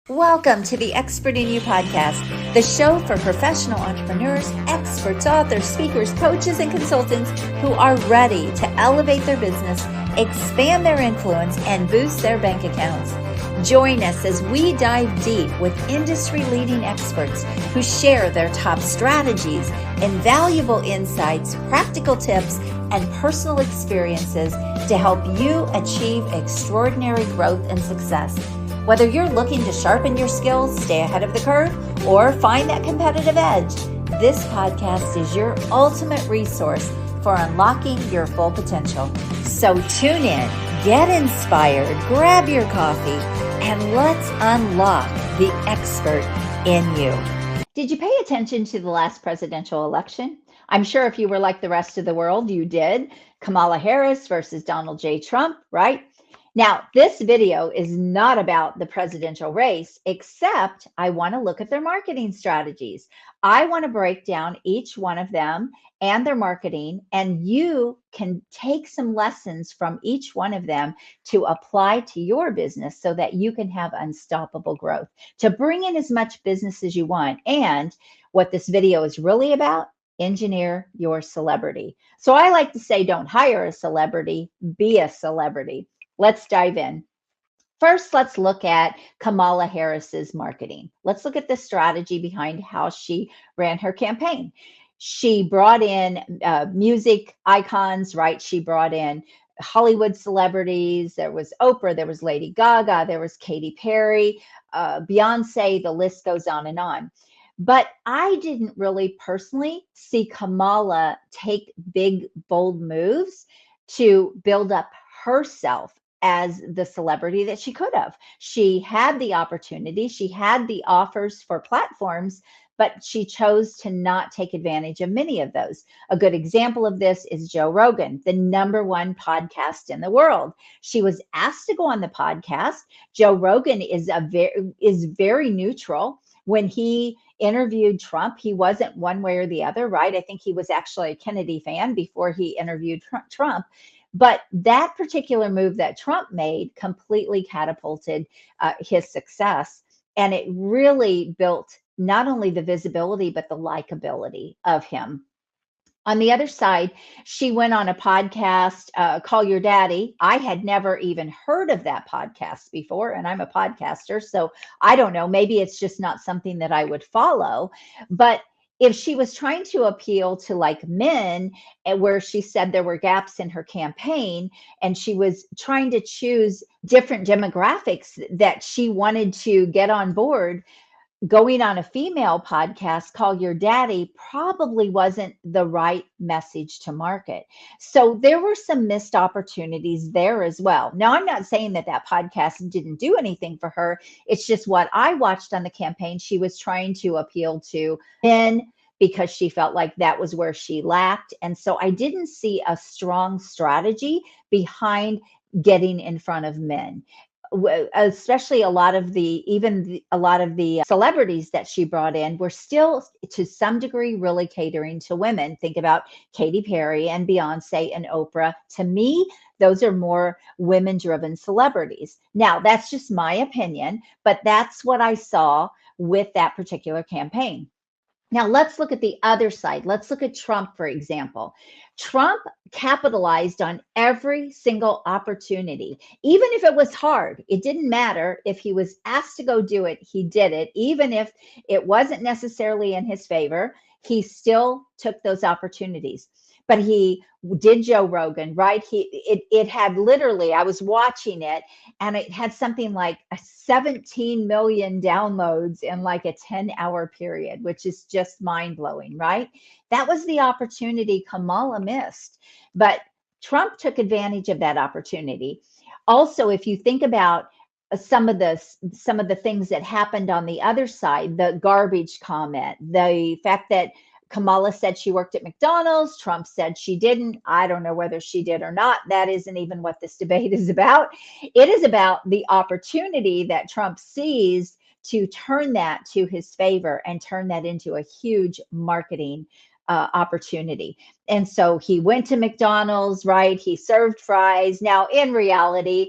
Welcome to the Expert in You podcast, the show for professional entrepreneurs, experts, authors, speakers, coaches, and consultants who are ready to elevate their business, expand their influence, and boost their bank accounts. Join us as we dive deep with industry-leading experts who share their top strategies, invaluable insights, practical tips, and personal experiences to help you achieve extraordinary growth and success. Whether you're looking to sharpen your skills, stay ahead of the curve, or find that competitive edge, this podcast is your ultimate resource for unlocking your full potential. So tune in, get inspired, grab your coffee, and let's unlock the expert in you. Did you pay attention to the last presidential election? I'm sure if you were like the rest of the world, you did. Kamala Harris versus Donald J. Trump, right? Now, this video is not about the presidential race, except I want to look at their marketing strategies. I want to break down each one of them and their marketing, and you can take some lessons from each one of them to apply to your business so that you can have unstoppable growth, to bring in as much business as you want. And what this video is really about, engineer your celebrity. So I like to say, don't hire a celebrity, be a celebrity. Let's dive in. First, let's look at Kamala Harris's marketing. Let's look at the strategy behind how she ran her campaign. She brought in music icons, right? She brought in Hollywood celebrities. There was Oprah, there was Lady Gaga, there was Katy Perry, Beyonce, the list goes on and on. But I didn't really personally see Kamala take big, bold moves to build up herself as the celebrity that she could have. She had the opportunity, she had the offers for platforms, but she chose to not take advantage of many of those. A good example of this is Joe Rogan, the #1 podcast in the world. She was asked to go on the podcast. Joe Rogan is very neutral. When he interviewed Trump, he wasn't one way or the other, right? I think he was actually a Kennedy fan before he interviewed Trump. But that particular move that Trump made completely catapulted his success. And it really built not only the visibility, but the likability of him. On the other side, she went on a podcast, Call Your Daddy. I had never even heard of that podcast before, and I'm a podcaster, so I don't know. Maybe it's just not something that I would follow. But if she was trying to appeal to like men, and where she said there were gaps in her campaign, and she was trying to choose different demographics that she wanted to get on board, going on a female podcast, Call Your Daddy, probably wasn't the right message to market. So there were some missed opportunities there as well. Now, I'm not saying that that podcast didn't do anything for her. It's just what I watched on the campaign. She was trying to appeal to men because she felt like that was where she lacked. And so I didn't see a strong strategy behind getting in front of men, especially a lot of the celebrities that she brought in were still to some degree really catering to women. Think about Katy Perry and Beyonce and Oprah. To me, those are more women driven celebrities. Now, that's just my opinion, but that's what I saw with that particular campaign. Now, let's look at the other side. Let's look at Trump, for example. Trump capitalized on every single opportunity, even if it was hard. It didn't matter. If he was asked to go do it, he did it. Even if it wasn't necessarily in his favor, he still took those opportunities. But he did Joe Rogan, right? It had literally, I was watching it, and it had something like 17 million downloads in like a 10-hour period, which is just mind-blowing, right? That was the opportunity Kamala missed, but Trump took advantage of that opportunity. Also, if you think about some of the things that happened on the other side, the garbage comment, the fact that Kamala said she worked at McDonald's. Trump said she didn't. I don't know whether she did or not. That isn't even what this debate is about. It is about the opportunity that Trump sees to turn that to his favor and turn that into a huge marketing opportunity. And so he went to McDonald's, right? He served fries. Now, in reality,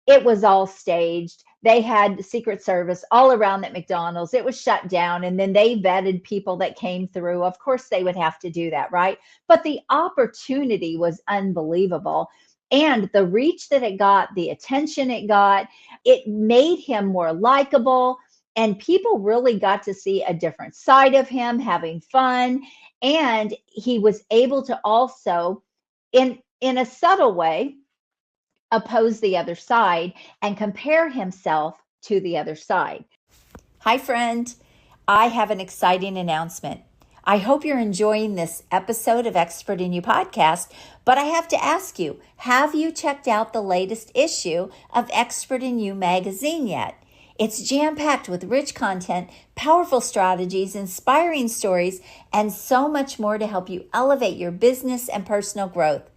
it was all staged. they had Secret Service all around that McDonald's. It was shut down, and then they vetted people that came through. Of course, they would have to do that, right? But the opportunity was unbelievable. And the reach that it got, the attention it got, it made him more likable. And people really got to see a different side of him having fun. And he was able to also, in a subtle way, oppose the other side and compare himself to the other side. Hi, friend. I have an exciting announcement. I hope you're enjoying this episode of Expert in You podcast, but I have to ask you, have you checked out the latest issue of Expert in You magazine yet? It's jam-packed with rich content, powerful strategies, inspiring stories, and so much more to help you elevate your business and personal growth.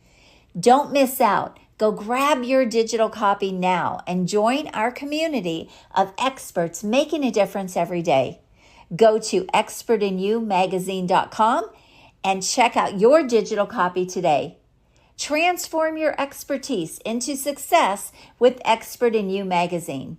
Don't miss out. Go grab your digital copy now and join our community of experts making a difference every day. Go to expertinyoumagazine.com and check out your digital copy today. Transform your expertise into success with Expert in You magazine.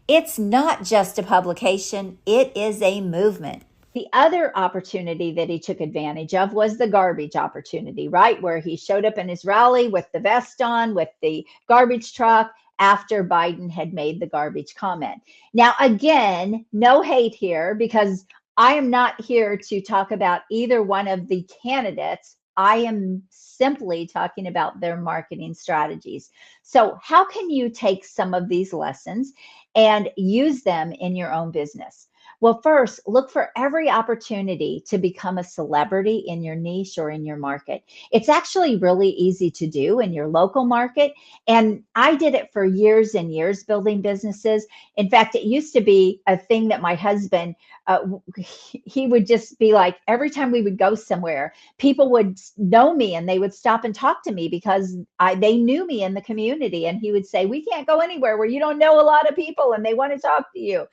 It's not just a publication, it is a movement. The other opportunity that he took advantage of was the garbage opportunity, right? Where he showed up in his rally with the vest on, with the garbage truck, after Biden had made the garbage comment. Now, again, no hate here, because I am not here to talk about either one of the candidates. I am simply talking about their marketing strategies. So how can you take some of these lessons and use them in your own business? Well, first, look for every opportunity to become a celebrity in your niche or in your market. It's actually really easy to do in your local market. And I did it for years and years, building businesses. In fact, it used to be a thing that my husband, he would just be like, every time we would go somewhere, people would know me and they would stop and talk to me because they knew me in the community. And he would say, we can't go anywhere where you don't know a lot of people and they want to talk to you.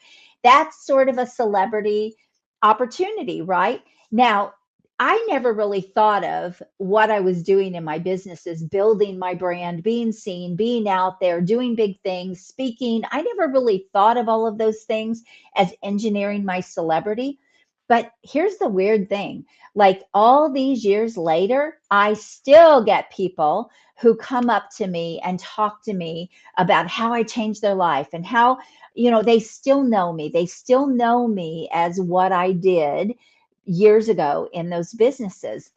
That's sort of a celebrity opportunity, right? Now, I never really thought of what I was doing in my business as building my brand, being seen, being out there, doing big things, speaking. I never really thought of all of those things as engineering my celebrity. But here's the weird thing. Like all these years later, I still get people who come up to me and talk to me about how I changed their life and how, they still know me. They still know me as what I did years ago in those businesses.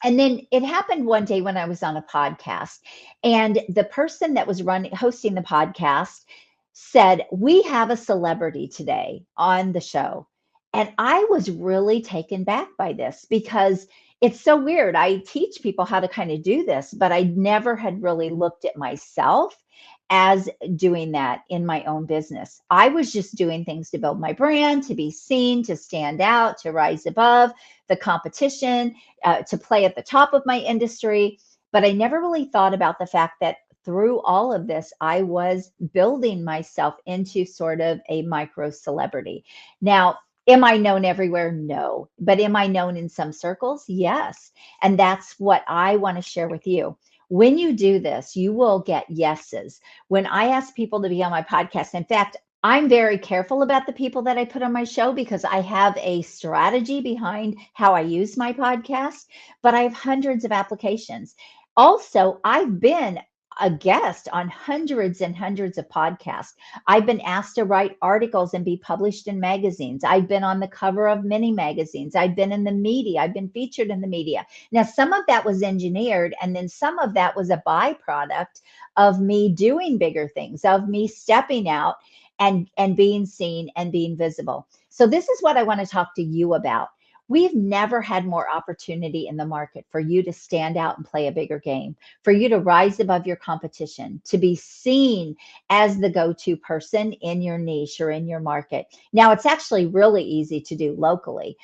And then it happened one day when I was on a podcast, and the person that was hosting the podcast said, we have a celebrity today on the show. And I was really taken back by this because it's so weird. I teach people how to kind of do this, but I never had really looked at myself as doing that in my own business. I was just doing things to build my brand, to be seen, to stand out, to rise above the competition, to play at the top of my industry. But I never really thought about the fact that through all of this, I was building myself into sort of a micro celebrity. Now, am I known everywhere? No. But am I known in some circles? Yes. And that's what I want to share with you. When you do this, you will get yeses. When I ask people to be on my podcast, in fact, I'm very careful about the people that I put on my show because I have a strategy behind how I use my podcast, but I have hundreds of applications. Also, I've been a guest on hundreds and hundreds of podcasts. I've been asked to write articles and be published in magazines. I've been on the cover of many magazines. I've been in the media. I've been featured in the media. Now, some of that was engineered, and then some of that was a byproduct of me doing bigger things, of me stepping out and being seen and being visible. So this is what I want to talk to you about. We've never had more opportunity in the market for you to stand out and play a bigger game, for you to rise above your competition, to be seen as the go-to person in your niche or in your market. Now, it's actually really easy to do locally,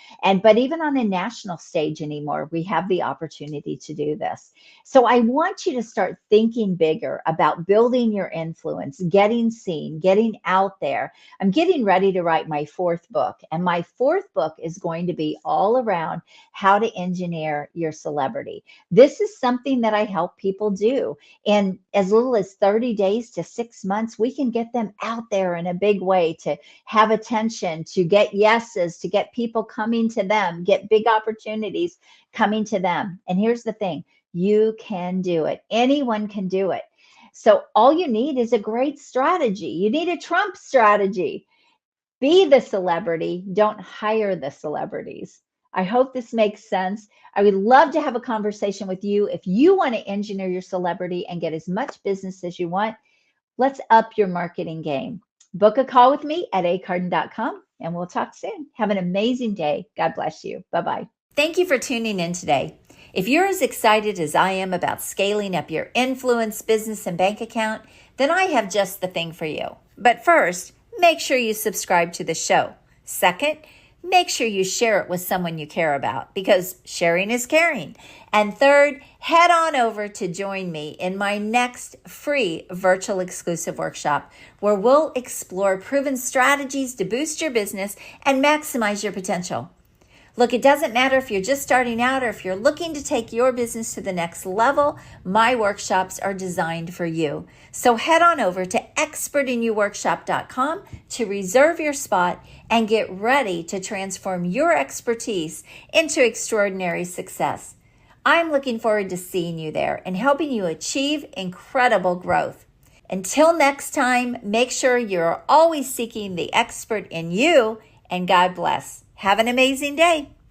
but even on a national stage anymore, we have the opportunity to do this. So I want you to start thinking bigger about building your influence, getting seen, getting out there. I'm getting ready to write my fourth book, and my fourth book is going to be all all around how to engineer your celebrity. This is something that I help people do. In as little as 30 days to 6 months, we can get them out there in a big way to have attention, to get yeses, to get people coming to them, get big opportunities coming to them. And here's the thing, you can do it. Anyone can do it. So all you need is a great strategy. You need a Trump strategy. Be the celebrity, don't hire the celebrities. I hope this makes sense. I would love to have a conversation with you. If you want to engineer your celebrity and get as much business as you want, let's up your marketing game. Book a call with me at acarden.com and we'll talk soon. Have an amazing day. God bless you. Bye-bye. Thank you for tuning in today. If you're as excited as I am about scaling up your influence, business, and bank account, then I have just the thing for you. But first, make sure you subscribe to the show. Second, make sure you share it with someone you care about because sharing is caring. And third, head on over to join me in my next free virtual exclusive workshop where we'll explore proven strategies to boost your business and maximize your potential. Look, it doesn't matter if you're just starting out or if you're looking to take your business to the next level, my workshops are designed for you. So head on over to expertinyouworkshop.com to reserve your spot and get ready to transform your expertise into extraordinary success. I'm looking forward to seeing you there and helping you achieve incredible growth. Until next time, make sure you're always seeking the expert in you, and God bless. Have an amazing day.